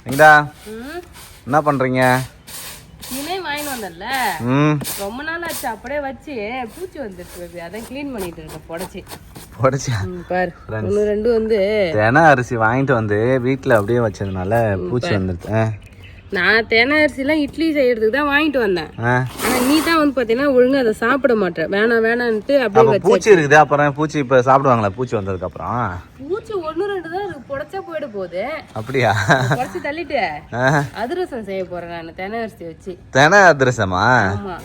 இங்கடா என்ன பண்றீங்க? இணை வாங்கிட்டு வந்தல ரொம்ப நாள் ஆச்சு, அப்படியே வச்சு பூச்சி வந்துருச்சு. அதான் கிளீன் பண்ணிட்டு இருக்கேன். புடைச்சி பாரு, ஒன்று ரெண்டு வந்து தென அரிசி வாங்கிட்டு வந்து வீட்டுல அப்படியே வச்சதுனால பூச்சி வந்துருச்சு. நான் தேனை அரிசிலாம் இட்லி செய்யறதுக்கு தான் வாங்கிட்டு வந்தேன். ஆனா நீ தான் வந்து பாத்தீங்கன்னா ஒழுங்கா அதை சாப்பிட மாட்டேன். வேணான்ட்டு அப்படியே பூச்சி இருக்குது. அப்புறம் பூச்சி இப்ப சாப்பிடுவாங்களா பூச்சி வந்ததுக்கு அப்புறம்? பூச்சி ஒன்னு ரெண்டு தான் புடைச்சா போயிட போகுது. அப்படியா? புடைச்சு தள்ளிட்டு அதிரசம் செய்ய போறேன் நான் தெனை அரிசி வச்சு. தெனை அதிரசமா? ஆமா.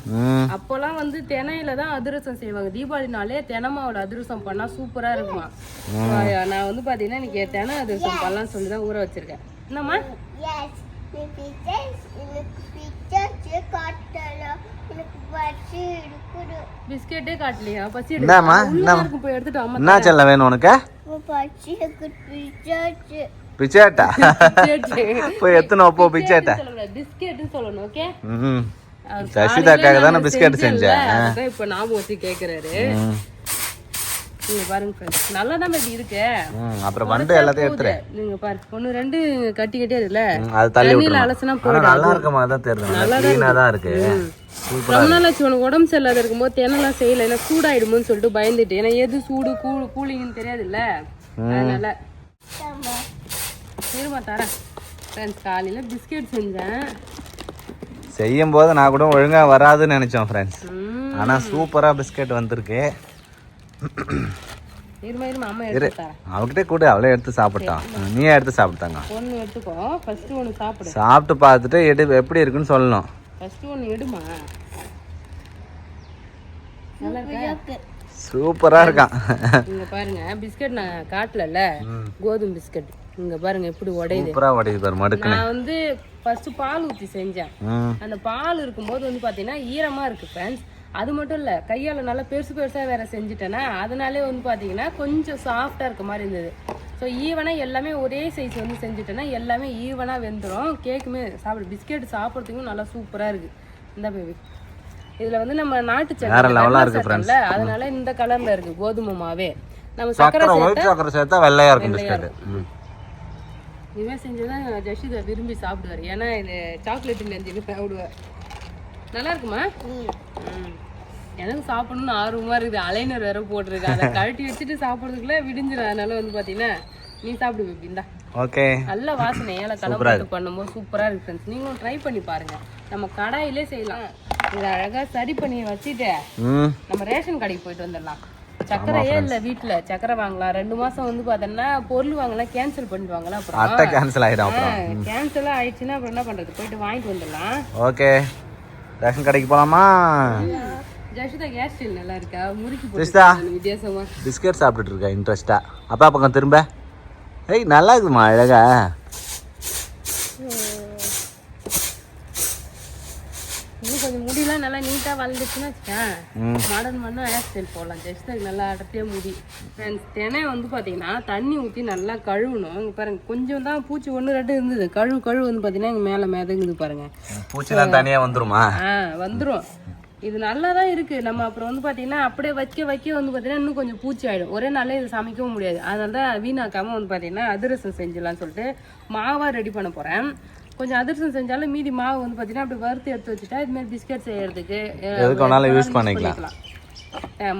அப்போலாம் வந்து தெனையில தான் அதிரசம் செய்வாங்க. தீபாவளினாலே தெனை மாவுல அதிரசம் பண்ணா சூப்பரா இருக்குமா. நான் வந்து பாத்தீங்கன்னா இன்னைக்கு தெனை அதிரசம் பண்ணலாம்னு சொல்லி தான் ஊற வச்சிருக்கேன். என்னம்மா? பிஸ்கெட்டே காட்டலையா? பசி எடுத்துட்டு என்ன செல்ல வேணும் உனக்கு? பிச்சேட்டா போய் எத்தனை போ பிச்சேட்டா பிஸ்கெட்னு சொல்லணும். ஓகே, சசிதாக்காக தானே பிஸ்கெட் செஞ்சேன். இப்ப ஞாபகம் வச்சு கேக்குறாரு. நீங்க பாருங்க ஃப்ரெண்ட்ஸ், நல்லா தான் பேபி இருக்கு. அப்புறம் வந்து எல்லாத்தையும் எடுத்துறேன். நீங்க பாரு, ஒன்னு ரெண்டு கட்டி இருக்குல்ல, அது தள்ளி விட்டுறேன். அலசனா போடுறது நல்லா இருக்குமா? தான் தெரியுது, நல்லா க்ளீனா தான் இருக்கு. ரொம்ப நாள் ஆச்சு உனக்கு உடம்பு சரியில்லாத இருக்கும்போது தென்னெல்லாம் செய்யல, ஏன்னா சூடாயிடுமோன்னு சொல்லிட்டு பயந்துட்டு. ஏன்னா எது சூடு கூலிங்னு தெரியாது இல்ல, அதனால சரிமா தரேன். ஃப்ரெண்ட்ஸ், காலையில பிஸ்கெட் செஞ்சேன். செய்யும் போது நான் கூட ஒழுங்கா வராதுன்னு நினைச்சோம் ஃப்ரெண்ட்ஸ். ஆனா சூப்பரா பிஸ்கெட் வந்திருக்கு. அவகிட்ட கூட அவளே எடுத்து சாப்பிட்டான். நீ எடுத்து சாப்பிட்டாங்க. ஒன்னு எடுத்துக்கோ, ஃபர்ஸ்ட் ஒன்னு சாப்பிடு. சாப்பிட்டு பார்த்துட்டு எப்படி இருக்குன்னு சொல்லணும். ஃபர்ஸ்ட் ஒன்னு எடுமா. நல்லா இருக்கா? சூப்பரா இருக்கான். இங்க பாருங்க, பிஸ்கட் நான் காட்டலல, கோதுமை பிஸ்கட். இங்க பாருங்க எப்படி உடையுது. சூப்பரா உடையுது பாரு மடுக்கு. நான் வந்து ஃபர்ஸ்ட் பால் ஊத்தி செஞ்சேன். அந்த பால் இருக்கும்போது வந்து பாத்தீங்கன்னா ஈரமா இருக்கு ஃப்ரெண்ட்ஸ். அது மட்டும் இல்லை, கையால் நல்லா பெருசாக வேற செஞ்சுட்டேன்னா அதனாலே வந்து பார்த்தீங்கன்னா கொஞ்சம் சாஃப்டாக இருக்க மாதிரி இருந்தது. ஸோ ஈவனாக எல்லாமே ஒரே சைஸ் வந்து செஞ்சுட்டேன்னா எல்லாமே ஈவனாக வெந்துடும். கேக்குமே பிஸ்கெட் சாப்பிட்றதுக்கும் நல்லா சூப்பராக இருக்குது. இந்த பேபி இதில் வந்து நம்ம நாட்டு சக்கரை, அதனால இந்த கலரில் இருக்குது கோதுமை மாவே. நம்ம சக்கரை சேர்த்தா வெள்ளையாக இருக்கும். இதுவே செஞ்சுதான் ஜஷிதா விரும்பி சாப்பிடுவார். ஏன்னா இது சாக்லேட் நெஞ்சுன்னு சாப்பிடுவார். நல்லா இருக்குமா? எனக்கு சாப்பிடணும்னு ஆர்வமா இருக்குது. அலைனர் வேற போட்டிருக்கு, அதை கழட்டி வச்சுட்டு சாப்பிட்றதுக்குள்ள விடிஞ்சிடும். அதனால வந்து பாத்தீங்கன்னா நீ சாப்பிடு பேபி. இந்தா ஓகே. நல்ல வாசனை ஏலக்காய் பண்ணும்போது சூப்பரா இருக்கு ஃப்ரெண்ட்ஸ். நீங்களும் ட்ரை பண்ணி பாருங்க. நம்ம கடாயிலே செய்யலாம். இதை அழகா சரி பண்ணி வச்சுட்டு நம்ம ரேஷன் கடைக்கு போயிட்டு வந்துடலாம். சக்கரையே இல்ல வீட்டுல, சக்கரை வாங்கலாம். 2 மாசம் வந்து பாத்தோம்னா பொருள் வாங்கலாம் கேன்சல் பண்ணிடுவாங்களா, அப்புறம் கேன்சல் ஆயிடும். கேன்சல் ஆயிடுச்சுன்னா அப்புறம் என்ன பண்றது, போயிட்டு வாங்கிட்டு வந்துடலாம். ஓகே, ரேஷன் கடைக்கு போலாமா? ஜஷிதா கேஸ் ஸ்டீல் நல்லா இருக்கா? முறுக்கி வித்தியாசமா பிஸ்கட் சாப்பிட்டுட்டு இருக்கா இன்ட்ரெஸ்டா. அப்பா பக்கம் திரும்ப. ஏய் நல்லா இருக்குமா, அழகா. இன்னும் கொஞ்சம் முடியெல்லாம் நல்லா நீட்டா வளர்ந்துச்சுன்னா வச்சுக்கேன், மாடர்ன் பண்ணா ஹேர் ஸ்டைல் போடலாம். ஜஸ்ட் நல்லா அடர்த்தியா முடி. தினை வந்து பாத்தீங்கன்னா தண்ணி ஊற்றி நல்லா கழுவணும். இங்க பாருங்க, கொஞ்சம் தான் பூச்சி ஒன்று ரெண்டு இருந்தது. கழுவு வந்து பாத்தீங்கன்னா இங்க மேல மிதங்குது பாருங்க. பூச்சிலாம் தனியா வந்துருமா? வந்துரும். இது நல்லா தான் இருக்கு. நம்ம அப்புறம் வந்து பாத்தீங்கன்னா அப்படியே வைக்க வந்து பாத்தீங்கன்னா இன்னும் கொஞ்சம் பூச்சி ஆயிடும். ஒரே நாளே இது சமைக்கவும் முடியாது. அதனால தான் வீணாக்காம வந்து பாத்தீங்கன்னா அதிரசம் செஞ்சலாம்னு சொல்லிட்டு மாவா ரெடி பண்ண போறேன். கொஞ்சம் அதிரசம் செஞ்சாலும் மீதி மாவு வந்து பாத்தீங்கன்னா அப்படி வறுத்து எடுத்து வச்சுட்டா இது மாதிரி பிஸ்கட் செய்யறதுக்கு யூஸ் பண்ணிக்கலாம்.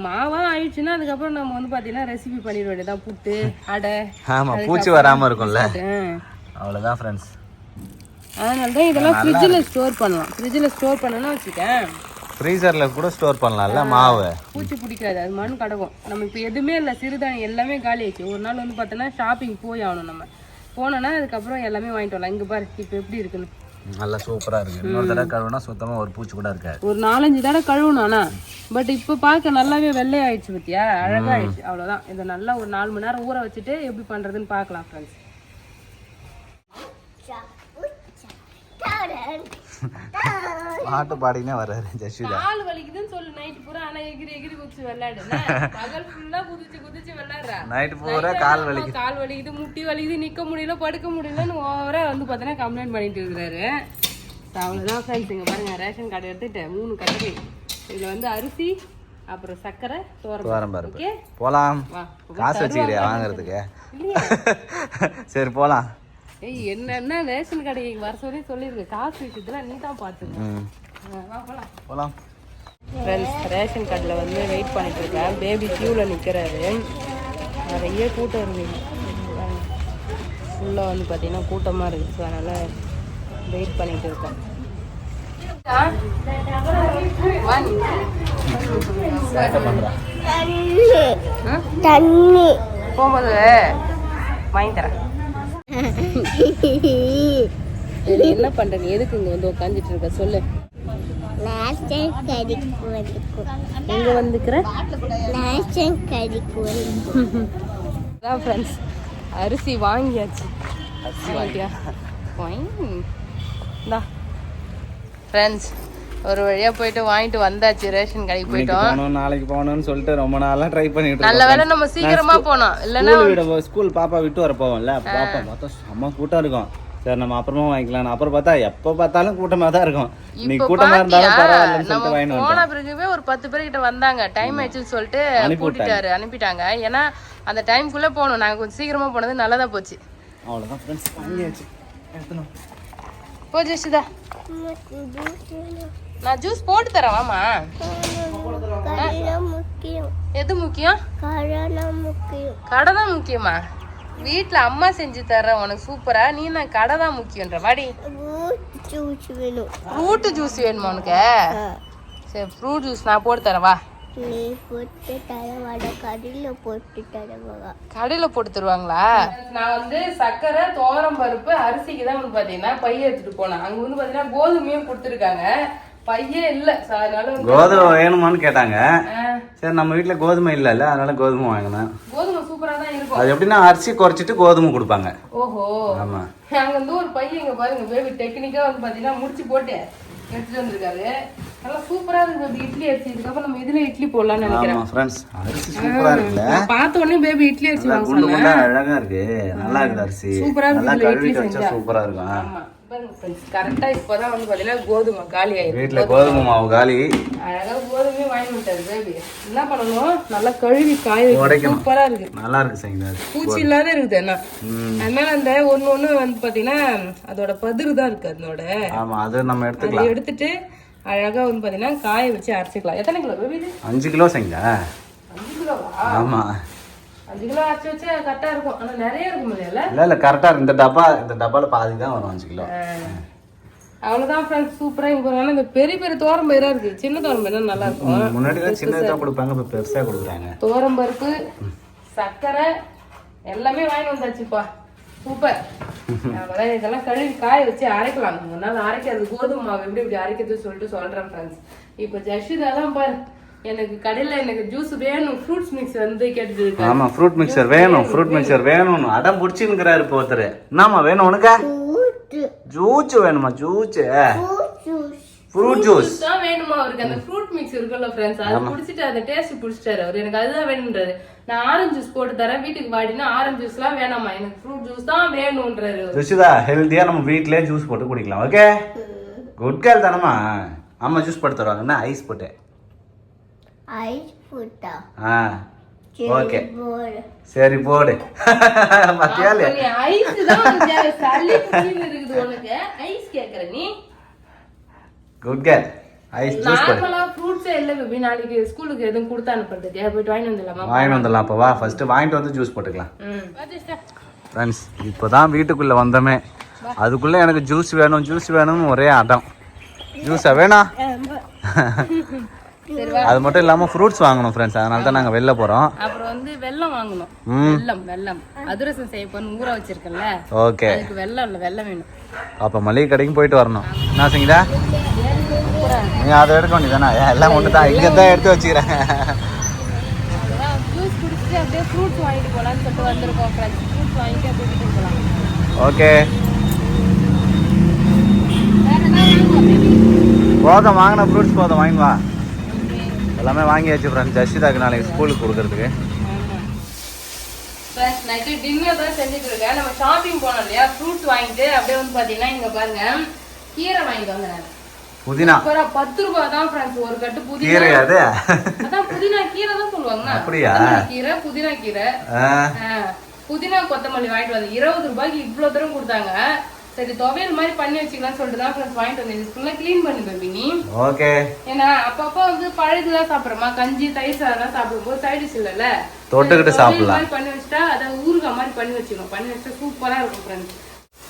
மாவா ஆயிடுச்சுன்னா அதுக்கப்புறம் நம்ம வந்து பாத்தீங்கன்னா ரெசிபி பண்ணிட வேண்டியதான். புட்டு, அடை. ஆமா, பூச்சி வராம இருக்கும்ல, அவ்வளவுதான் ஃப்ரெண்ட்ஸ். அதனாலதான் இதெல்லாம் ஃப்ரிட்ஜ்ல ஸ்டோர் பண்ணலாம். ஃப்ரிட்ஜ்ல ஸ்டோர் பண்ணனா வச்சுக்கேன், ஃப்ரீசர்ல கூட ஸ்டோர் பண்ணலாம்ல மாவு. பூச்சி பிடிக்காது, அது மண் கடக்கும். நம்ம இப்போ எதுவுமே இல்லை, சிறுதானியம் எல்லாமே காலி ஆயிடுச்சு. ஒரு நாள் வந்து பார்த்தோன்னா ஷாப்பிங் போய் ஆகணும். நம்ம போனோன்னா அதுக்கப்புறம் எல்லாமே வாங்கிட்டு வரலாம். இங்கே பாரு இப்போ எப்படி இருக்குன்னு. நல்லா சூப்பரா இருக்கு. இன்னொரு தடவை கழுவுனா சுத்தமா ஒரு பூச்சி கூட இருக்காது. ஒரு 4-5 தடவை கழுவணும். ஆனா பட் இப்போ பார்க்க நல்லாவே வெள்ளை ஆயிடுச்சு பத்தியா, அழகா ஆயிடுச்சு. அவ்வளோதான். இதை நல்லா ஒரு 4 மணி நேரம் ஊற வச்சுட்டு எப்படி பண்றதுன்னு பார்க்கலாம் ஃப்ரெண்ட்ஸ். பாட்டு பாடினே வர்றாரு ஜஷிதா. கால் வலிக்குதுன்னு சொல்லு நைட் பூரா. ஆனா எகிரி குதிச்சு விளையாடு. பகல் ஃபுல்லா குதிச்சு விளையாடுறா. நைட் பூரா கால் வலிக்குது, முட்டி வலிக்குது, நிக்க முடியல, படுக்க முடியலன்னு ஓவரா வந்து பார்த்தீங்கன்னா கம்ப்ளைண்ட் பண்ணிட்டு இருக்கிறாரு. அவ்வளோதான் ஃப்ரெண்ட்ஸ். இங்க பாருங்க, ரேஷன் கார்டு எடுத்துட்டு 3 கட்டு. இதுல வந்து அரிசி, அப்புறம் சக்கரை, துவரம் பருப்பு. போலாம். காசு வச்சுக்கிறியா வாங்குறதுக்கு? சரி போலாம். ஏய் என்னன்னா ரேஷன் கடைக்கு வர சொல்லி சொல்லியிருக்கு. காசு விஷயத்துல நீ தான் பார்த்துக்க. வா போலாம். ஃப்ரெண்ட்ஸ், ரேஷன் கடையில் வந்து வெயிட் பண்ணிட்டு இருக்கேன். பேபி கியூவில் நிற்கிறாரு. நிறைய கூட்டம் இருக்குது. ஃபுல்லாக வந்து பார்த்தீங்கன்னா கூட்டமாக இருக்குது. ஸோ அதனால் வெயிட் பண்ணிட்டு இருக்கேன். தண்ணி போகும்போது வாங்கி தரேன். என்ன பண்ற நீ? எதுக்கு இங்க வந்து உட்காந்துட்டு இருக்க சொல்லு. ரேஷன் கடைக்கு வந்துக்கும். எங்க வந்துக்கிற? ரேஷன் கடைக்கு வந்துக்கும். அதான் ஃப்ரெண்ட்ஸ், அரிசி வாங்கியாச்சு. வாங்கிட்டியா? இந்தா ஃப்ரெண்ட்ஸ், ஒரு வழியா போயிட்டு வாங்கிட்டு வந்தாச்சு. ரேஷன் கடைக்கு போயிட்டோம். நாளைக்கு போகணும்னு சொல்லிட்டு ரொம்ப நாளா ட்ரை பண்ணிட்டு நல்ல வேலை நம்ம சீக்கிரமா போனோம். இல்லன்னா ஸ்கூல் பாப்பா விட்டு வர போவோம்ல, பாப்பா பார்த்தா செம்ம கூட்டம் இருக்கும். சரி நம்ம அப்புறமா வாங்கிக்கலாம். அப்புறம் பார்த்தா எப்ப பார்த்தாலும் கூட்டமா தான் இருக்கும். இன்னைக்கு கூட்டமா இருந்தாலும் பரவாயில்லன்னு சொல்லிட்டு வாங்கிட்டு வந்தோம். போன பிறகுவே ஒரு 10 பேர் கிட்ட வந்தாங்க. டைம் ஆயிடுச்சுன்னு சொல்லிட்டு அனுப்பிட்டாங்க. ஏன்னா அந்த டைம்குள்ள போகணும். நாங்க கொஞ்சம் சீக்கிரமா போனது நல்லதா போச்சு. அவ்வளவுதான் ஃப்ரெண்ட்ஸ், வாங்கியாச்சு. எடுத்துனோம். போ ஜெஷிதா, நான் ஜூஸ் போட்டு தரேன். வாமா. எது முக்கியம்? கடை தான் முக்கியமா? வீட்டுல அம்மா செஞ்சு தர்றேன் உனக்கு சூப்பரா. நீ நான் கடை தான் முக்கியன்ற வாடி. ஃப்ரூட் ஜூஸ் வேணுமா உனக்கு? சரி, ஃப்ரூட் ஜூஸ் நான் போட்டு தரேன். வா. கடையில போட்டு தருவாங்களா? நான் வந்து சக்கரை, துவரம் பருப்பு, அரிசிக்கு தான் வந்து பாத்தீங்கன்னா பைய எடுத்துட்டு போனேன். அங்க வந்து பாத்தீங்கன்னா கோதுமையும் கொடுத்துருக்காங்க. பையே இல்ல. கோதுமை வேணுமான்னு கேட்டாங்க. சரி, நம்ம வீட்டுல கோதுமை இல்ல, அதனால கோதுமை வாங்கினேன். கோதுமை சூப்பரா தான் இருக்கும். அது எப்படின்னா அரிசி குறைச்சிட்டு கோதுமை கொடுப்பாங்க. ஓஹோ. ஆமா. அங்க வந்து ஒரு பையன் இங்க பாருங்க, பேபி டெக்னிக்கா வந்து பாத்தீங்கன்னா முடிச்சு போட்டு எடுத்துட்டு வந்திருக்காரு. நல்லா சூப்பரா இருக்கு. இட்லி அரிசி. இதுக்கப்புறம் நம்ம இதுல இட்லி போடலாம்னு நினைக்கிறேன். ஆமா ஃப்ரெண்ட்ஸ், அரிசி சூப்பரா இருக்குல்ல. பார்த்த உடனே பேபி இட்லி அரிசி வாங்குறாங்க. அழகா இருக்கு. நல்லா இருக்கு அரிசி. சூப்பரா இருக்கு. நல்லா கழுவி வச்சா சூப்பரா இருக்கும். ஆமா. கரெக்டா இப்பதான் வந்து பாத்தீங்கன்னா கோதுமை காலி ஆயிருக்கு. வீட்டுல கோதுமை மாவு காலி. அழகா கோதுமையே வாங்கி விட்டாரு பேபி. என்ன பண்ணணும், நல்லா கழுவி காய வைக்கணும். சூப்பரா இருக்கு. நல்லா இருக்கு செய்யுங்க. பூச்சி இல்லாத இருக்குது. என்ன அதனால அந்த ஒண்ணு வந்து பாத்தீங்கன்னா அதோட பதிரு தான் இருக்கு. அதோட ஆமா, அது நம்ம எடுத்துக்கலாம். எடுத்துட்டு அழகா வந்து பாத்தீங்கன்னா காய வச்சு அரைச்சிக்கலாம். எத்தனை கிலோ பேபி இது? 5 கிலோ செய்யுங்க. 5 கிலோவா? ஆமா, 5 கிலோ அரைச்சி வச்சா கரெக்டா இருக்கும். ஆனா நிறைய இருக்கும் இல்ல? இல்ல கரெக்டா இருக்கு. இந்த டப்பால பாதி தான் வரும் 5 கிலோ. அவ்வளவுதான் ஃப்ரெண்ட்ஸ், சூப்பரா இங்க போறாங்க. இந்த பெரிய பெரிய தோரம் பயிரா இருக்கு. சின்ன தோரம் பயிர் நல்லா இருக்கும். முன்னாடி தான் சின்னதா கொடுப்பாங்க, இப்ப பெருசா கொடுக்குறாங்க. தோரம் பருப்பு, சர்க்கரை எல்லாமே வாங்கி வந்தாச்சுப்பா. சூப்பர். இதெல்லாம் கழுவி காய வச்சு அரைக்கலாம். முன்னால அரைக்கிறது கோதுமை மாவு எப்படி அரைக்கிறது சொல்லிட்டு சொல்றேன் ஃப்ரெண்ட்ஸ். இப்ப ஜஷிதாதான் பாரு, எனக்கு கடையில எனக்கு ஜூஸ் வேணும், ஃப்ரூட்ஸ் மிக்ஸ் வந்து கேட்டுட்டு இருக்காரு. ஆமா, ஃப்ரூட் மிக்சர் வேணும், ஃப்ரூட் மிக்சர் வேணும்னு அடம் பிடிச்சிருக்கிறாரு இப்போ ஒருத்தர். என்னம்மா வேணும் உனக்கு? ஜூஸ் வேணுமா? ஜூஸ் ஃப்ரூட் ஜூஸ் தான் வேணுமா அவருக்கு? அந்த ஃப்ரூட் மிக்ஸ் இருக்குல்ல ஃப்ரெண்ட்ஸ், அது குடிச்சிட்டு அந்த டேஸ்ட் பிடிச்சிட்டாரு அவர். எனக்கு அதுதான் வேணும்ன்றாரு. நான் ஆரஞ்சு ஜூஸ் போட்டு தரேன், வீட்டுக்கு வாடினா ஆரஞ்சு ஜூஸ் எல்லாம் வேணாமா, எனக்கு ஃப்ரூட் ஜூஸ் தான் வேணும்ன்றாரு. ருஷிதா, ஹெல்த்தியா நம்ம வீட்லயே ஜூஸ் போட்டு குடிக்கலாம். ஓகே, குட் கேர்ள் தானம்மா. அம்மா ஜூஸ் போட்டு தருவாங்க. என்ன ஐஸ் போட்டு? ஐஸ் போட்டா? ஓகே, சரி போடு. பத்தியாலே ஐஸ் தான் சளி பிடிச்சிட்டு இருக்குது உனக்கு. ஐஸ் கேக்குற நீ? Good girl. ஐஸ் ஜூஸ் போடு. நார்மலா ஃப்ரூட்ஸ் இல்ல பேபி. நாளைக்கு ஸ்கூலுக்கு எதுவும் கொடுத்து அனுப்புறதுக்கு போய் வாங்கிட்டு வந்துடலாமா? வாங்கிட்டு வந்துடலாம். அப்ப வா, ஃபர்ஸ்ட் வாங்கிட்டு வந்து ஜூஸ் போட்டுக்கலாம். ஃப்ரெண்ட்ஸ், இப்போதான் வீட்டுக்குள்ள வந்தோமே, அதுக்குள்ள எனக்கு ஜூஸ் வேணும் ஜூஸ் வேணும்னு ஒரே அடம். ஜூஸா வேணாம்? அது மட்டும் இல்லாம ஃப்ரூட்ஸ் வாங்கணும் ஃப்ரெண்ட்ஸ், அதனால தான் நாங்க வெளில போறோம். அப்புறம் வந்து வெல்லம் வாங்கணும். வெல்லம் அதிரசம் செய்ய போன ஊற வச்சிருக்கேன்ல. ஓகே, அதுக்கு வெல்லம் வேணும். அப்ப மளிகை கடைக்கு போயிட்டு வரணும். என்ன செய்யுடா நீ? அதை எடுக்க வேண்டியதானே? எல்லாம் ஒன்று தான், இங்கே தான் எடுத்து வச்சுக்கிறேன். ஜூஸ் குடிச்சிட்டு அப்படியே ஃப்ரூட்ஸ் வாங்கிட்டு போகலான்னு சொல்லிட்டு வந்திருக்கோம் ஃப்ரெண்ட்ஸ். ஃப்ரூட்ஸ் வாங்கிட்டு அப்படியே வீட்டுக்கு போகலாம். ஓகே, போதும் வாங்கின ஃப்ரூட்ஸ் போதும், வாங்கி வா. எல்லாமே வாங்கியாச்சு ஃப்ரெண்ட்ஸ், ஜஷிதாக்கு நாளைக்கு ஸ்கூலுக்கு கொடுக்கறதுக்கு. நைட்டு டின்னர் தான் செஞ்சுட்டு இருக்கேன். நம்ம ஷாப்பிங் போனோம் இல்லையா, ஃப்ரூட்ஸ் வாங்கிட்டு அப்படியே வந்து பாத்தீங்கன்னா இங்க பாருங்க கீரை வாங்கிட்டு வந்தேன். புதினா 10 ரூபாய் தான் ஃப்ரெண்ட்ஸ் ஒரு கட்டு. புதினா கீரை அது? அதான் புதினா கீரை தான் சொல்லுவாங்க. அப்படியா? கீரை, புதினா கீரை. புதினா கொத்தமல்லி வாங்கிட்டு வந்து 20 ரூபாய்க்கு இவ்வளவு தூரம் கொடுத்தாங்க. சரி துவையல் மாதிரி பண்ணி வச்சுக்கலாம் சொல்லிட்டு தான் ஃப்ரெண்ட்ஸ் வாங்கிட்டு வந்தேன். ஃபுல்லா க்ளீன் பண்ணி பேபி நீ. ஓகே. ஏன்னா அப்பப்போ வந்து பழகுதான் சாப்பிடுறோமா, கஞ்சி தயிர் சாதம் சாப்பிடும்போது சைடு டிஷ் இல்லைல்ல, தொட்டுக்கிட்டு சாப்பிடலாம் மாதிரி பண்ணி வச்சுட்டா அதை ஊறுகாய் மாதிரி பண்ணி வச்சுக்கணும். பண்ணி வச்சா சூப்பரா இருக்கும் ஃப்ரெண்ட்ஸ்.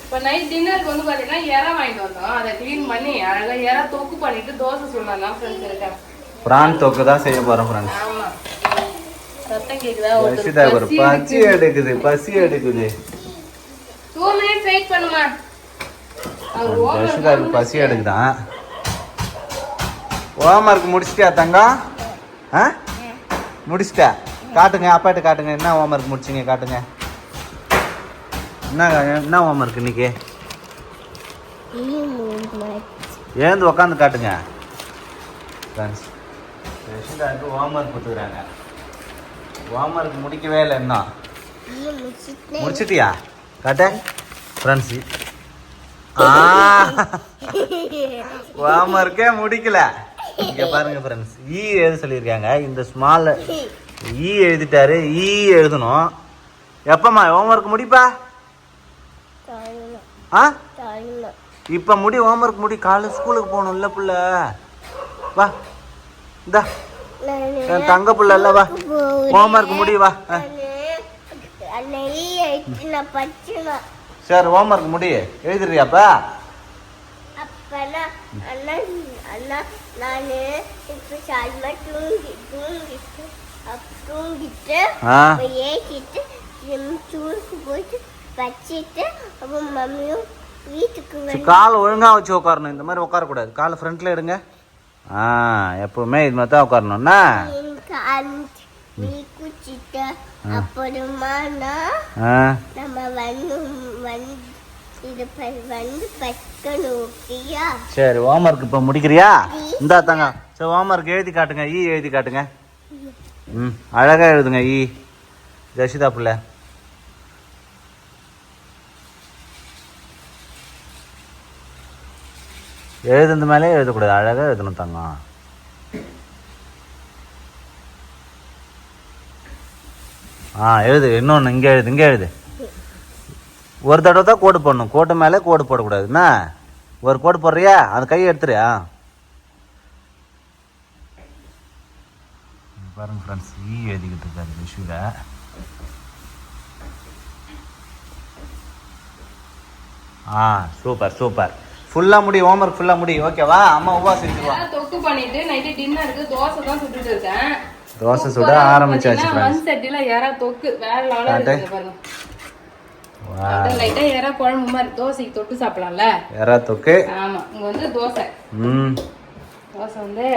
இப்போ நைட் டின்னருக்கு வந்து பாத்தீங்கன்னா இறா வாங்கிட்டு வந்தோம். அதை க்ளீன் பண்ணி அழகா இறா தொக்கு பண்ணிட்டு தோசை சொல்லலாம் ஃப்ரெண்ட்ஸ். இருக்கேன் பிரான் தொக்கு தான் செய்ய போறோம் ஃப்ரெண்ட்ஸ். ஆமா சத்தம் கேக்குதா? ஒரு பசி எடுக்குது, பசி எடுக்குது. 2 minutes வெயிட் பண்ணுமா. ஜெஷிதாக்கு பசி எடுக்குதான். ஹோம்வொர்க் முடிச்சிட்டியா தங்கம்? முடிச்சிட்டா? காட்டுங்க, அப்பாட்ட காட்டுங்க. என்ன ஹோம்வொர்க் முடிச்சிங்க காட்டுங்க. என்ன ஹோம்வொர்க் இன்னைக்கு? ஏந்து உக்காந்து காட்டுங்க. ஜெஷிதாக்கு ஹோம்வொர்க் கொடுத்துக்கிறாங்க. ஹோம்வொர்க் முடிக்கவே இல்லை இன்னும். முடிச்சிட்டியா? காட்டு ஃப்ரெண்ட்ஸ். ஹோம்வொர்க்கே முடிக்கல. இங்க பாருங்க ஃப்ரெண்ட்ஸ், ஈ எழுத சொல்லியிருக்காங்க. இந்த ஸ்மால் ஈ எழுதிட்டாரு, ஈ எழுதணும். எப்பமா ஹோம்வொர்க் முடிப்பா? இப்ப முடி, ஹோம்வொர்க் முடி. காலைல ஸ்கூலுக்கு போகணும் இல்ல புள்ள. வா இந்த தங்க புள்ள இல்ல, வா ஹோம்வொர்க் முடி. வா சரி ஹோம்வொர்க் முடி. எழுதுறியாப்பா? கால் ஒழுங்கா வச்சு உட்காரணும். இந்த மாதிரி உட்காரக்கூடாது. காலை ஃப்ரண்ட்ல எடுங்க. எப்பவுமே இது மாதிரி தான் உட்காரணும்னா. சரி ஹோம்வொர்க் இப்ப முடிக்கிறியா? இந்தா தாங்க. சரி ஹோம்வொர்க் எழுதி காட்டுங்க. ஈ எழுதி காட்டுங்க. அழகா எழுதுங்க ஈ. ஜெஷிதா பிள்ளை எழுதுந்த மேலே எழுதக்கூடாது, அழகா எழுதணும் தங்கம். எழுது. இன்னொன்று இங்கே எழுது, இங்கே எழுது. ஒரு தடவை தான் கோடு போடணும். கோட்டு மேலே கோடு போடக்கூடாது. என்ன ஒரு கோடு போடுறியா? அந்த கையை எடுத்துறியா? பாருங்க ஃப்ரெண்ட்ஸ், ஈ எழுதிக்கிட்டு இருக்காரு விஷுல. Super super. ஃபுல்லா முடி, ஹோம்வொர்க் ஃபுல்லா முடி. ஓகேவா? அம்மா உபா செஞ்சுவா. தொக்கு பண்ணிட்டு நைட் டின்னருக்கு தோசை தான் சுட்டுட்டு இருக்கேன். தோசை சுட ஆரம்பிச்சாச்சு ஃப்ரெண்ட்ஸ். மண் சட்டில எறா தொக்கு வேற லெவல்ல இருக்கு பாருங்க. வாவ். லைட்டா எறா குழம்பு மாதிரி தோசைக்கு தொட்டு சாப்பிடலாம்ல. எறா தொக்கு. ஆமா, இங்க வந்து தோசை. தோசை வந்து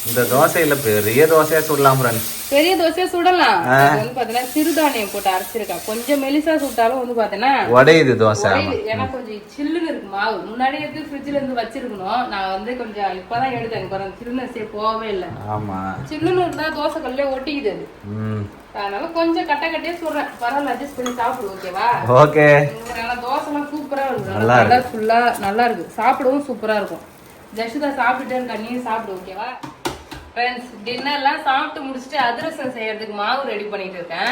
இந்த தோசையில பெரிய தோசையா சுடலாம் ஃப்ரெண்ட்ஸ். பெரிய தோசையா சுடலாம். வந்து பாத்தீங்கன்னா சிறுதானியம் போட்டு அரைச்சிருக்கேன். கொஞ்சம் மெலிசா சுட்டாலும் வந்து பாத்தீங்கன்னா உடையுது தோசை. ஏன்னா கொஞ்சம் சில்லுன்னு இருக்கு மாவு. முன்னாடி எடுத்து ஃப்ரிட்ஜ்ல இருந்து வச்சிருக்கணும். நான் வந்து கொஞ்சம் இப்பதான் எடுத்தேன். பாருங்க சில்லுன்னு போகவே இல்லை. ஆமா, சில்லுன்னு இருந்தா தோசை கல்லே ஒட்டிக்குது அது. அதனால கொஞ்சம் கட்டையா சுடுறேன். பரவாயில்ல, அட்ஜஸ்ட் பண்ணி சாப்பிடு. ஓகேவா? ஓகே. தோசை எல்லாம் சூப்பரா இருக்கு. நல்லா ஃபுல்லா நல்லா இருக்கு. சாப்பிடவும் சூப்பரா இருக்கும். ஜெஷிதா சாப்பிட்டுட்டே இருக்கா, நீ சாப்பிடு. ஓகேவா ஃப்ரெண்ட்ஸ்? டின்னர்லாம் சாப்பிட்டு முடிச்சுட்டு அதிரசம் செய்யறதுக்கு மாவு ரெடி பண்ணிட்டு இருக்கேன்.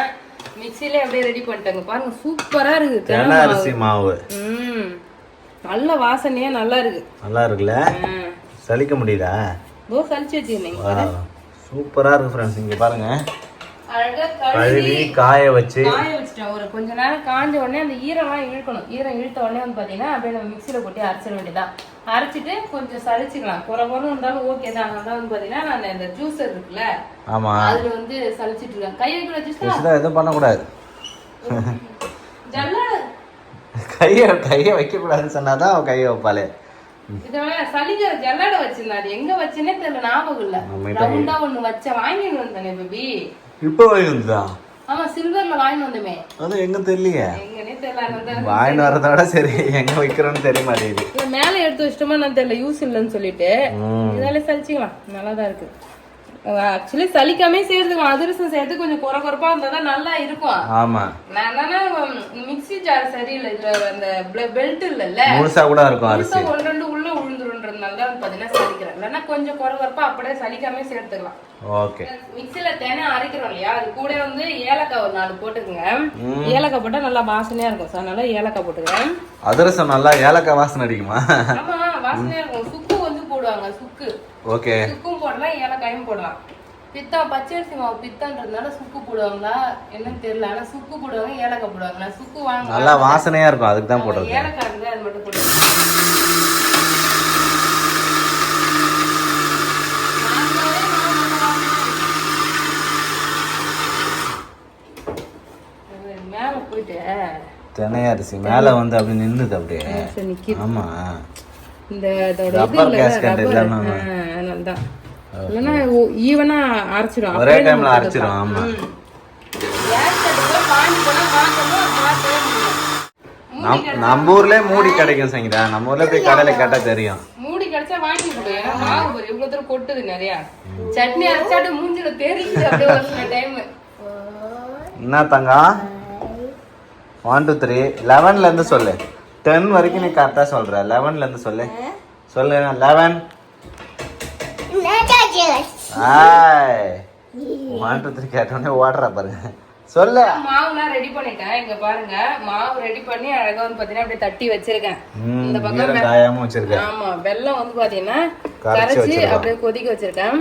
மிக்சில அப்படியே ரெடி பண்ணிட்டாங்க. பாருங்க சூப்பரா இருக்கு. தேங்காய் அரிசி மாவு. நல்ல வாசனையா நல்லா இருக்கு. நல்லா இருக்குல்ல? சலிக்க முடியுதா? சலிச்சு வச்சிருந்தீங்க. சூப்பரா இருக்கு ஃப்ரெண்ட்ஸ். இங்க பாருங்க, அழகா கழுவி காய வச்சுட்டேன். ஒரு கொஞ்ச நேரம் காஞ்ச உடனே அந்த ஈரம்லாம் இழுக்கணும். ஈரம் இழுத்த உடனே வந்து பாத்தீங்கன்னா அப்படியே நம்ம மிக்சியில கொட்டி அரைச்சிட வேண்டியதான். அரைச்சிட்டு கொஞ்சம் சளிச்சுக்கலாம். குறை இருந்தாலும் ஓகே தான். அதான் வந்து பாத்தீங்கன்னா நான் இந்த ஜூஸர் இருக்குல்ல, ஆமா, அதுல வந்து சளிச்சிட்டு இருக்கேன். கை வைக்கிற ஜூஸ் எதுவும் பண்ணக்கூடாது. கைய வைக்க கூடாதுன்னு சொன்னாதான் கைய வைப்பாளே. இதோட சளிக்கிற ஜல்லடை வச்சிருந்தாரு. எங்க வச்சேனே தெரியல, ஞாபகம் இல்ல. ரவுண்டா ஒண்ணு வச்ச வாங்கிட்டு வந்தேன் பேபி. இப்போ வாங்கிட்டு? ஆமா, சில்வர்ல வாங்கிட்டு வந்தமே. அது எங்க தெரியலையே. எங்கனே தெரியல. வாங்கிட்டு வரதோட சரி, எங்க வைக்கிறோம்னு தெரிய மாட்டேங்குது. மேல எடுத்து வச்சிட்டோமா நான் தெரியல, யூஸ் இல்லைன்னு சொல்லிட்டு இதால சலிச்சுக்கலாம். நல்லாதான் இருக்கு. ஆக்சுவலி சலிக்காமே சேர்த்துக்கலாம். அதிரசம் சேர்த்து கொஞ்சம் குறப்பா இருந்தாதான் நல்லா இருக்கும். ஆமா, நான் மிக்ஸி ஜார் சரியில்லை. இதுல அந்த பெல்ட் இல்லல்ல, முழுசா கூட இருக்கும். அரிசி ஒன்று ரெண்டு உள்ள உழுந்துருன்றதுனால தான் பாத்தீங்கன்னா சலிக்கிறேன். இல்லைன்னா கொஞ்சம் குறவரப்பா அப்படியே சலிக்காம சேர்த்துக்கலாம். ஓகே. மிக்ஸில தேனை அரைக்கிறோம் இல்லையா, அது கூட வந்து ஏலக்காய் ஒரு 4 போட்டுக்கங்க. ஏலக்காய் போட்டா நல்லா வாசனையா இருக்கும். அதனால ஏலக்காய் போட்டுக்கிறேன். அதிரசம் நல்லா ஏலக்காய் வாசனை அடிக்குமா? ஆமா, வாசனையா இருக்கும். சுக்கு வந்து போடுவாங்க, சுக்கு. ஓகே. சுக்கும் போடலாம், ஏலக்காயும் போடலாம். பித்தம் பச்சரிசி மாவு பித்தன்றதுனால சுக்கு போடுவாங்களா என்னன்னு தெரியல. ஆனா சுக்கு போடுவாங்க, ஏலக்காய் போடுவாங்க. நான் சுக்கு வாங்க நல்லா வாசனையா இருக்கும், அதுக்கு தான் போடுறது. ஏலக்காய் இருந்தா அது மட்டும் போடுவாங்க. மேல போயிட்டு தினை அரிசி மேல வந்து அப்படி நின்னுது அப்படியே. ஆமா, இந்த ரப்பர் கேஸ்கட் இல்லாம அதனாலதான். இல்லைன்னா ஈவனா அரைச்சிடும், ஒரே டைம்ல அரைச்சிடும். ஆமா, நம்ம ஊர்லயே மூடி கிடைக்கும் சங்கீதா. நம்ம ஊர்ல போய் கடையில கேட்டா தெரியும். மூடி கிடைச்சா வாங்கி கொடு. ஏன்னா மாவு இவ்வளவு தூரம் கொட்டுது நிறைய. சட்னி அரைச்சாட்டு மூஞ்சில தெரியுது அப்படியே ஒரு சில டைம். என்ன தங்கம்? 1 2 3 11ல இருந்து சொல்லு. 10 வரைக்கும் நீ கரெக்டா சொல்ற. 11ல இருந்து சொல்லு. சொல்லு 11. ஆய் 1 2 3 கேட்டோனே ஓடுறா பாருங்க. சொல்லு. மாவுலாம் ரெடி பண்ணிட்டேன். இங்க பாருங்க, மாவு ரெடி பண்ணி அழகா வந்து பாத்தீங்கன்னா அப்படியே தட்டி வச்சிருக்கேன். இந்த பக்கம் காயாம வச்சிருக்கேன். ஆமா, வெல்லம் வந்து பாத்தீங்கன்னா கரைச்சி அப்படியே கொதிக்க வச்சிருக்கேன்.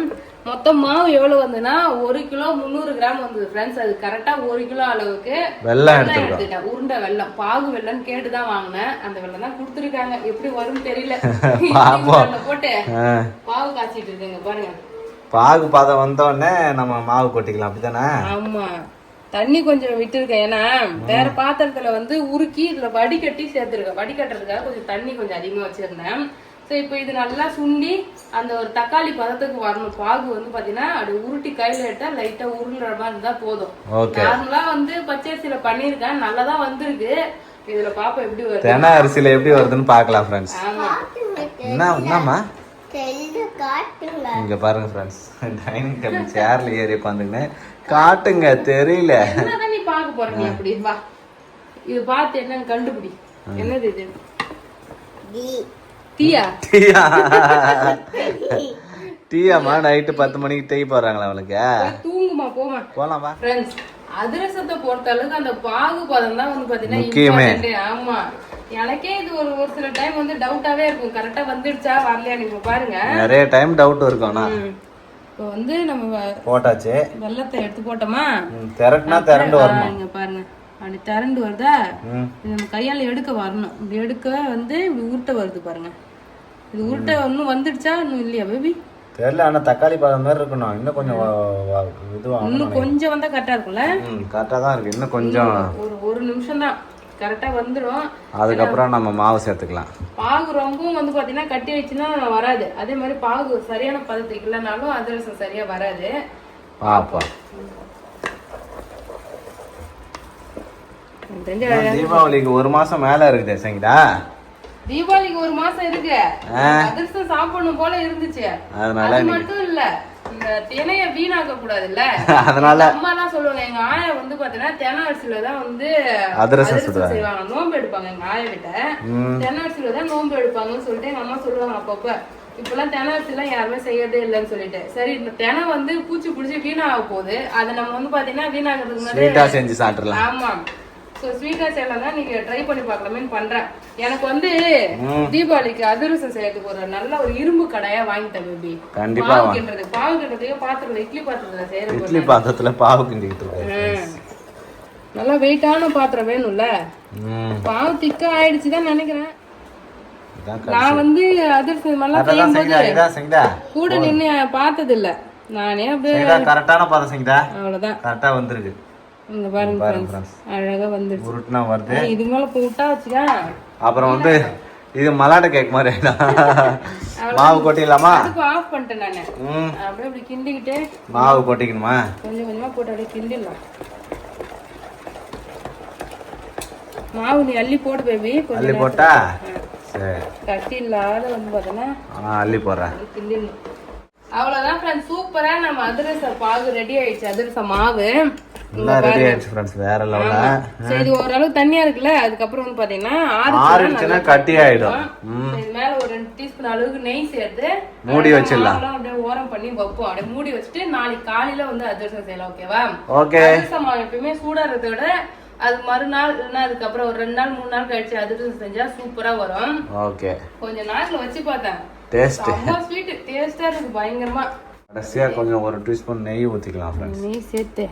மொத்தம் மாவு எவ்வளவு வந்துன்னா 1 கிலோ 300 கிராம் வந்தது ஃப்ரெண்ட்ஸ். அது கரெக்டா 1 கிலோ அளவுக்கு வெல்லம் எடுத்துட்டேன். உருண்டை வெல்லம், பாகு வெல்லம் கேட்டுதான் வாங்கினேன். அந்த வெல்லம் தான் கொடுத்துருக்காங்க. எப்படி வரும்னு தெரியல. போட்டு பாகு காய்ச்சிட்டு இருக்குங்க பாருங்க. பாகு பாதம் வந்தோடனே நம்ம மாவு கொட்டிக்கலாம், அப்படித்தானே? ஆமா, தண்ணி கொஞ்சம் விட்டுருக்கேன். ஏன்னா வேற பாத்திரத்துல வந்து உருக்கி இதுல வடிகட்டி சேர்த்துருக்கேன். வடிகட்டுறதுக்காக கொஞ்சம் தண்ணி கொஞ்சம் அதிகமா வச்சிருந்தேன். ஸோ இப்போ இது நல்லா சுண்டி அந்த ஒரு தக்காளி பதத்துக்கு வரணும். பாகு வந்து பாத்தீங்கன்னா அப்படி உருட்டி கையில எடுத்தா லைட்டா உருளுற மாதிரி இருந்தா போதும். நார்மலா வந்து பச்சரிசியில பண்ணிருக்கேன், நல்லாதான் வந்திருக்கு. இதுல பாப்பா எப்படி வருது, தென அரிசியில எப்படி வருதுன்னு பாக்கலாம் ஃப்ரெண்ட்ஸ். என்னம்மா இங்க பாருங்க ஃப்ரெண்ட்ஸ், டைனிங் டேபிள் சேர்ல ஏறி உட்காந்துங்க காட்டுங்க. தெரியல என்னதான் நீ பாக்க போறீங்க. அப்படி வா, இது பார்த்து என்னன்னு கண்டுபிடி. என்னது இது? டீயா? டீயாமா? நைட்டு 10 மணிக்கு டீ போடுறாங்களா அவளுக்கு? தூங்குமா, போமா, போலாம் வா. ஃப்ரெண்ட்ஸ், அதிரசத்தை பொறுத்த அளவுக்கு அந்த பாகு பதம் தான் வந்து பாத்தீங்கன்னா முக்கியமே. ஆமா, எனக்கே இது ஒரு சில டைம் வந்து டவுட்டாவே இருக்கும், கரெக்டா வந்துடுச்சா வரலையா. நீங்க பாருங்க, நிறைய டைம் டவுட் இருக்கும். இப்போ வந்து நம்ம போட்டாச்சு, வெல்லத்தை எடுத்து போட்டோமா, திரட்டுனா திரண்டு வரணும். இங்க பாருங்க, அப்படி திரண்டு வருதா, நம்ம கையால எடுக்க வரணும். இப்படி எடுக்க வந்து இப்படி உருட்டை வருது பாருங்க. இது உருட்டை இன்னும் வந்துடுச்சா இன்னும் இல்லையா பேபி தெரியல. ஆனா தக்காளி பழம் மாதிரி இருக்கணும். இன்னும் கொஞ்சம் இதுவா, இன்னும் கொஞ்சம் வந்தா கரெக்டா இருக்கும்ல? கரெக்டா தான் இருக்கு. இன்னும் கொஞ்சம் ஒரு நிமிஷம் தான் கரெக்டா வந்துடும். அதுக்கப்புறம் நம்ம மாவு சேர்த்துக்கலாம். பாகு ரொம்பவும் வந்து பாத்தீங்கன்னா கட்டி வச்சுன்னா வராது. அதே மாதிரி பாகு சரியான பதத்துக்கு இல்லைனாலும் அதிரசம் சரியா வராது. பாப்பா, தீபாவளிக்கு 1 மாசம் மேல இருக்குது சங்கீதா. தீபாவளிக்கு 1 மாசம் இருக்கு. அதிரசம் சாப்பிடணும் போல இருந்துச்சு. அதனால மட்டும் இல்ல, இந்த தினைய வீணாக்க கூடாதுல்ல, அதனால அம்மா தான் சொல்லுவாங்க. எங்க ஆயா வந்து பாத்தீங்கன்னா தெனை அரிசியில தான் வந்து அதிரசம் செய்வாங்க. நோம்பு எடுப்பாங்க எங்க ஆயா கிட்ட. தெனை அரிசியில தான் நோம்பு எடுப்பாங்கன்னு சொல்லிட்டு எங்க அம்மா சொல்லுவாங்க அப்பப்ப. இப்பெல்லாம் தெனை அரிசி எல்லாம் யாருமே செய்யறதே இல்லைன்னு சொல்லிட்டு, சரி இந்த தெனை வந்து பூச்சி பிடிச்சி வீணாக போகுது, அதை நம்ம வந்து பாத்தீங்கன்னா வீணாகிறதுக்கு முன்னாடி செஞ்சு சாப்பிடலாம். ஆமா, சோ ஸ்வீட்டா செய்யலாம் தான் நீங்க ட்ரை பண்ணி பார்க்கலாமேன்னு பண்றேன். எனக்கு வந்து தீபாவளிக்கு அதிரசம் செய்யறதுக்கு ஒரு நல்ல ஒரு இரும்பு கடையா வாங்கிட்டேன் பேபி. கண்டிப்பா பாவு கிண்டுறதுக்கு பாத்திரம், இட்லி பாத்திரத்துல செய்யறது. இட்லி பாத்திரத்துல பாவு கிண்டிட்டு இருக்கேன். நல்லா வெயிட்டான பாத்திரம் வேணும்ல. பாவு திக்கா ஆயிடுச்சுதான் நினைக்கிறேன். நான் வந்து அதிரசம் நல்லா செய்யும்போது கூட நின்று பார்த்தது இல்ல. நானே அப்படியே கரெக்டான பாத்திரம் செஞ்சா அவ்வளவுதான் கரெக்டா வந்திருக்கு. இங்க பாருங்க அழகா வந்துருச்சு. உருட்டுனா வருது. இது மேல போட்டா வச்சுக்கா. அப்புறம் வந்து இது மலாட்டை கேக் மாதிரி மாவு கொட்டிடலாமா? ஆஃப் பண்ணிட்டேன் நானு. அப்படியே அப்படி கிண்டிக்கிட்டு மாவு கொட்டிக்கணுமா? கொஞ்சம் கொஞ்சமா போட்டு அப்படியே கிண்டிடலாம். மாவு நீ அள்ளி போடு பேபி. அள்ளி போட்டா சரி, கட்டி இல்லாத வந்து பார்த்தோன்னா அள்ளி போடுறேன். கிண்டிடணும். அவ்வளவுதான் ஃப்ரெண்ட்ஸ், சூப்பரா நம்ம அதிரச பாகு ரெடி ஆயிடுச்சு. அதிரச மாவு ரெடி ஆயிடுச்சு ஃப்ரெண்ட்ஸ், வேற லெவல்ல. சரி, ஓரளவு தண்ணியா இருக்குல்ல, அதுக்கப்புறம் வந்து பாத்தீங்கன்னா ஆறிடுச்சுனா கட்டி ஆயிடும். இது மேல ஒரு 2 டீஸ்பூன் அளவுக்கு நெய் சேர்த்து மூடி வச்சிடலாம். அப்படியே ஓரம் பண்ணி வைப்போம். அப்படியே மூடி வச்சுட்டு நாளைக்கு காலையில வந்து அதிரசம் செய்யலாம். ஓகேவா? ஓகே. அதிரசம் மாவு எப்பயுமே சூடாறத விட அது மறுநாள் இல்லைன்னா அதுக்கப்புறம் ஒரு 2 நாள் 3 நாள் கழிச்சு அதிரசம் செஞ்சா சூப்பரா வரும். ஓகே. கொஞ்ச நாள்ல வச்சு பார்த்தேன். டேஸ்ட் ரொம்ப ஸ்வீட் டேஸ்டா இருக்கு பயங்கரமா. கடைசியா கொஞ்சம் ஒரு டீஸ்பூன் நெய் ஊத்திக்கலாம் ஃப்ரெண்ட்ஸ். நெய் சேர்த்து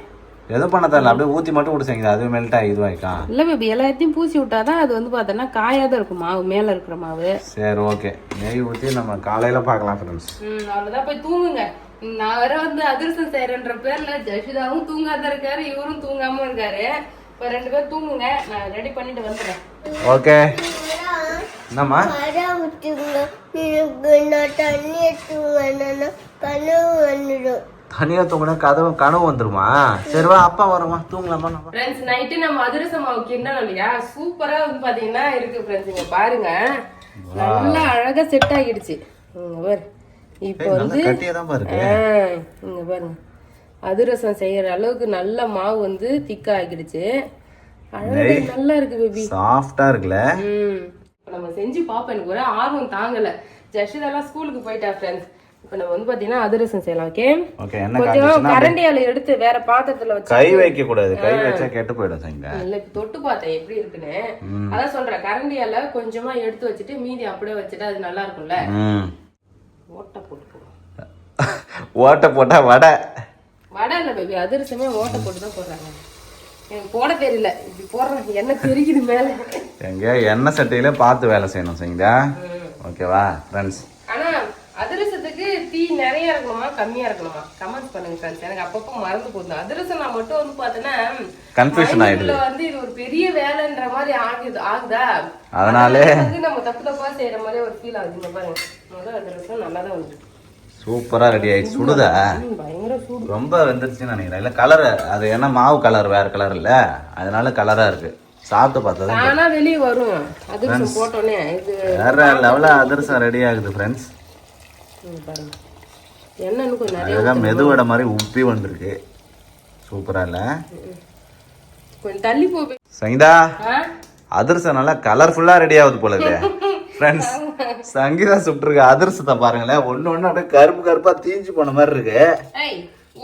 எதுவும் பண்ண தேவையில்ல, அப்படியே ஊத்தி மட்டும் விட்டு செய்யுங்க. அது மெல்ட் ஆகி இதுவாயிக்கும். இல்ல பேபி எல்லாத்தையும் பூசி விட்டாதான் அது வந்து பார்த்தோன்னா காயாதான் இருக்கும் மாவு, மேல இருக்கிற மாவு. சரி ஓகே. நெய் ஊத்தி நம்ம காலையில பார்க்கலாம் ஃப்ரெண்ட்ஸ். அவ்வளவுதான், போய் தூங்குங்க. நான் வேற வந்து அதிரசம் செய்யறேன்ற பேர்ல ஜஷிதாவும் தூங்காத இருக்காரு, இவரும் தூங்காம இருக்காரு. இப்ப 2 பேரும் தூங்குங்க, நான் ரெடி பண்ணிட்டு வந்துடுறேன். ஓகே. என்னம்மா தனியா தூங்கினா கனவு வந்துருமா? சரி வா, அப்பா வருமா, தூங்கலாமா? ஃப்ரெண்ட்ஸ் நைட்டு நம்ம அதிரசம் மாவு கிண்டணும் இல்லையா, சூப்பரா வந்து பாத்தீங்கன்னா இருக்கு ஃப்ரெண்ட்ஸ். இங்க பாருங்க, நல்லா அழகா செட் ஆகிடுச்சு. இப்போ வந்து இங்க பாருங்க, அதிரசம் செய்யற அளவுக்கு நல்ல மாவு வந்து திக்கா ஆகிடுச்சு. அழகா நல்லா இருக்கு பேபி, சாஃப்டா இருக்குல்ல. நம்ம செஞ்சு பாப்போம். எனக்கு ஒரு ஆர்வம் தாங்கல. ஜஷிதெல்லாம் ஸ்கூலுக்கு போயிட்டா ஃப்ரெண்ட்ஸ். இப்ப நம்ம வந்து பாத்தீங்கன்னா அதிரசம் செய்யலாம். ஓகே. ஓகே. என்ன கொஞ்சம் கரண்டியால எடுத்து வேற பாத்திரத்துல வச்சு கை வைக்க கூடாது, கை வச்சா கெட்டு போயிடும். செய்யுங்க. இல்ல தொட்டு பார்த்தேன் எப்படி இருக்குன்னு, அதான் சொல்றேன். கரண்டியால கொஞ்சமா எடுத்து வச்சுட்டு மீதி அப்படியே வச்சுட்டு அது நல்லா இருக்கும்ல. ஓட்டை போட்டு ஓட்டை போட்டா வடை இல்ல பேபி, அதிரசமே ஓட்டை போட்டு தான் போடுறாங்க. எனக்கு போட தெரியல, இப்படி போடுறேன். எண்ணெய் தெரிக்குது மேல. எங்க எண்ணெய் சட்டியில பார்த்து வேலை செய்யணும். செய்யுங்க. ஓகேவா ஃப்ரெண்ட்ஸ்? ஆனா அதிரசத்துக்கு தீ நிறைய இருக்கணுமா கம்மியா இருக்கணுமா கமெண்ட் பண்ணுங்க ஃப்ரெண்ட்ஸ். எனக்கு அப்பப்போ மறந்து போகுது. அதிரசம் நான் மட்டும் வந்து பார்த்தேன்னா கன்ஃபியூஷன் ஆயிடுது. வந்து இது ஒரு பெரிய வேலைன்ற மாதிரி ஆகுதா, அதனாலே வந்து நம்ம தப்பா செய்யற மாதிரி ஒரு ஃபீல் ஆகுது. பாருங்க, முதல் அதிரசம் நல்லா தான் வந்து சூப்பரா ரெடி ஆயிடுச்சு. சுடுதா? பயங்கர சூடு. ரொம்ப வெந்துருச்சுன்னு நினைக்கிறேன். இல்ல கலர் அது என்ன மாவு கலர் வேற கலர் இல்ல, அதனால கலரா இருக்கு. சாப்பிட்டு பார்த்தா ஆனா வெளியே வரும் அதிரசம் போட்டோன்னே. இது வேற லெவல்ல அதிரசம் ரெடி ஆகுது ஃப்ரெண்ட்ஸ். பாருங்க, எண்ணெய் கொஞ்சம் நிறைய மெதுவடை மாதிரி உப்பி வந்திருக்கு. சூப்பரா இல்ல? கொஞ்சம் தள்ளி போ சங்கீதா. அதிரசம் நல்லா கலர்ஃபுல்லா ரெடி ஆகுது போல இருக்கு ஃப்ரெண்ட்ஸ். சங்கீதா சுட்டுருக்க அதிரசத்தை பாருங்களேன், ஒண்ணு அப்படியே கருப்பு கருப்பா தீஞ்சு போன மாதிரி இருக்கு.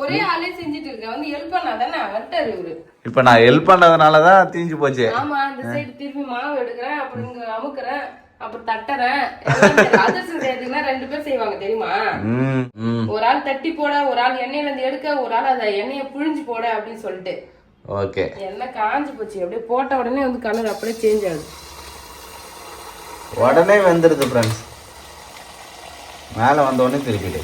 ஒரே ஆளே செஞ்சுட்டு இருக்க, வந்து ஹெல்ப் பண்ணாதானே வந்துட்டாரு இவரு. இப்ப நான் ஹெல்ப் பண்ணதுனாலதான் தீஞ்சு போச்சு. ஆமா, அந்த சைடு திருப்பி மாவு எடுக்கிறேன், அப்புறம் இங்க அமுக்குறேன், அப்புறம் தட்டுறேன். அதிரசம் செய்யறதுக்குன்னா 2 பேர் செய்வாங்க தெரியுமா? ஒரு ஆள் தட்டி போட, ஒரு ஆள் எண்ணெயில இருந்து எடுக்க, ஒரு ஆள் அதை எண்ணெயை புழிஞ்சு போட அப்படின்னு சொல்லிட்டு. ஓகே. எண்ணெய் காஞ்சு போச்சு. அப்படியே போட்ட உடனே வந்து கலர் அப்படியே சேஞ்ச் ஆகுது, உடனே வெந்துருது ஃப்ரெண்ட்ஸ். மேல வந்த உடனே திருப்பிடு.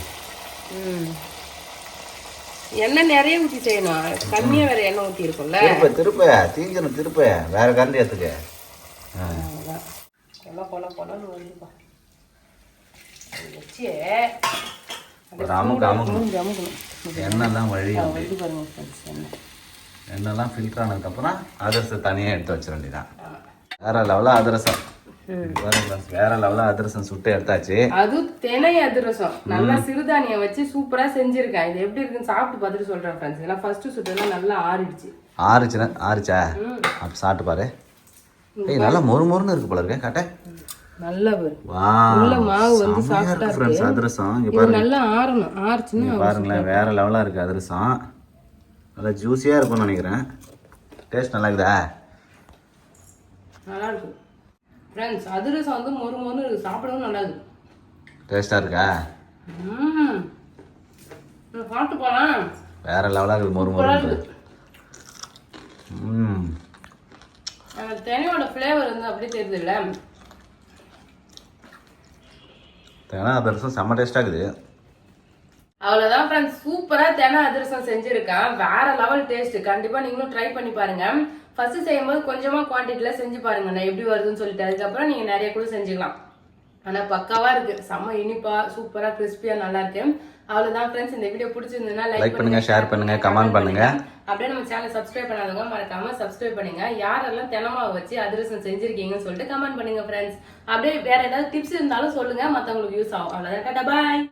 எண்ணெய் நிறைய ஊற்றி செய்யணும், கம்மியா வேற எண்ணெய் ஊற்றி இருக்கும்ல. திருப்ப தீஞ்சணும். திருப்ப வேற கரண்டி எடுத்துக்க. எண்ணெய்லாம் வழி எண்ணெய்லாம் ஃபில்டர் ஆனதுக்கு அப்புறம் அதிரசம் தனியா எடுத்து வச்சிட வேண்டியதான். வேற லெவலா அதிரசம். வேற லெவலா அதிரசம் சுட்டு எடுத்தாச்சு. அது திணை அதிரசம் நல்லா சிறுதானியம் வச்சு சூப்பரா செஞ்சிருக்கேன். இது எப்படி இருக்குன்னு சாப்பிட்டு பார்த்துட்டு சொல்றேன் ஃப்ரெண்ட்ஸ். இதெல்லாம் ஃபர்ஸ்ட் சுட்டெல்லாம் நல்லா ஆறிடுச்சு. ஆறிச்சா? அப்ப சாப்பிட்டு பாரு. ஏய் நல்லா மொறு மொறுன்னு இருக்கு போல இருக்கு. காட்ட நல்லா உள்ள மாவு வந்து சாஃப்ட்டா இருக்கு ஃப்ரெண்ட்ஸ். அதிரசம் இங்க பாருங்க, நல்லா ஆறணும். ஆறிச்சுன்னா பாருங்களேன் வேற லெவலா இருக்கு அதிரசம். நல்லா ஜூஸியா இருக்கும்னு நினைக்கிறேன். டேஸ்ட் நல்லா இருக்குதா? நல்லா இருக்கு ஃப்ரெண்ட்ஸ். அதிரசம் வந்து மொறு மொறுன்னு இருக்கு, சாப்பிடவும் நல்லா இருக்கு. டேஸ்டா இருக்கா? சாப்பிட்டு போலாம். வேற லெவலா இருக்கு, மொறு மொறுன்னு. அந்த தேனையோட ஃப்ளேவர் வந்து அப்படியே தெரியுது இல்ல? தேனா அதிரசம் செம்ம டேஸ்டா இருக்குது. அவ்வளவுதான் ஃப்ரெண்ட்ஸ், சூப்பரா தேனா அதிரசம் செஞ்சிருக்கேன். வேற லெவல் டேஸ்ட். கண்டிப்பா நீங்களும் ட்ரை பண்ணி பாருங்க. ஃபர்ஸ்ட் செய்யும்போது கொஞ்சமா குவான்டிட்டில செஞ்சு பாருங்க நான் எப்படி வருதுன்னு சொல்லிட்டு. அதுக்கப்புறம் நீங்க நிறைய கூட செஞ்சுக்கலாம். ஆனா பக்காவா இருக்கு, செம்ம இனிப்பா சூப்பரா கிறிஸ்பியா நல்லா இருக்கு. அவ்வளவுதான் ஃப்ரெண்ட்ஸ், இந்த வீடியோ பிடிச்சிருந்ததுன்னா லைக் பண்ணுங்க, ஷேர் பண்ணுங்க, கமெண்ட் பண்ணுங்க. அப்படியே நம்ம சேனலை சப்ஸ்கிரைப் பண்ணாதவங்க மறக்காம சப்ஸ்கிரைப் பண்ணுங்க. யாரெல்லாம் தினமாவை வச்சு அதிரசம் செஞ்சிருக்கீங்கன்னு சொல்லிட்டு கமெண்ட் பண்ணுங்க ஃப்ரெண்ட்ஸ். அப்படியே வேற ஏதாவது டிப்ஸ் இருந்தாலும் சொல்லுங்க, மத்தவங்களுக்கு யூஸ் ஆகும். அவ்வளவுதான். பாய்.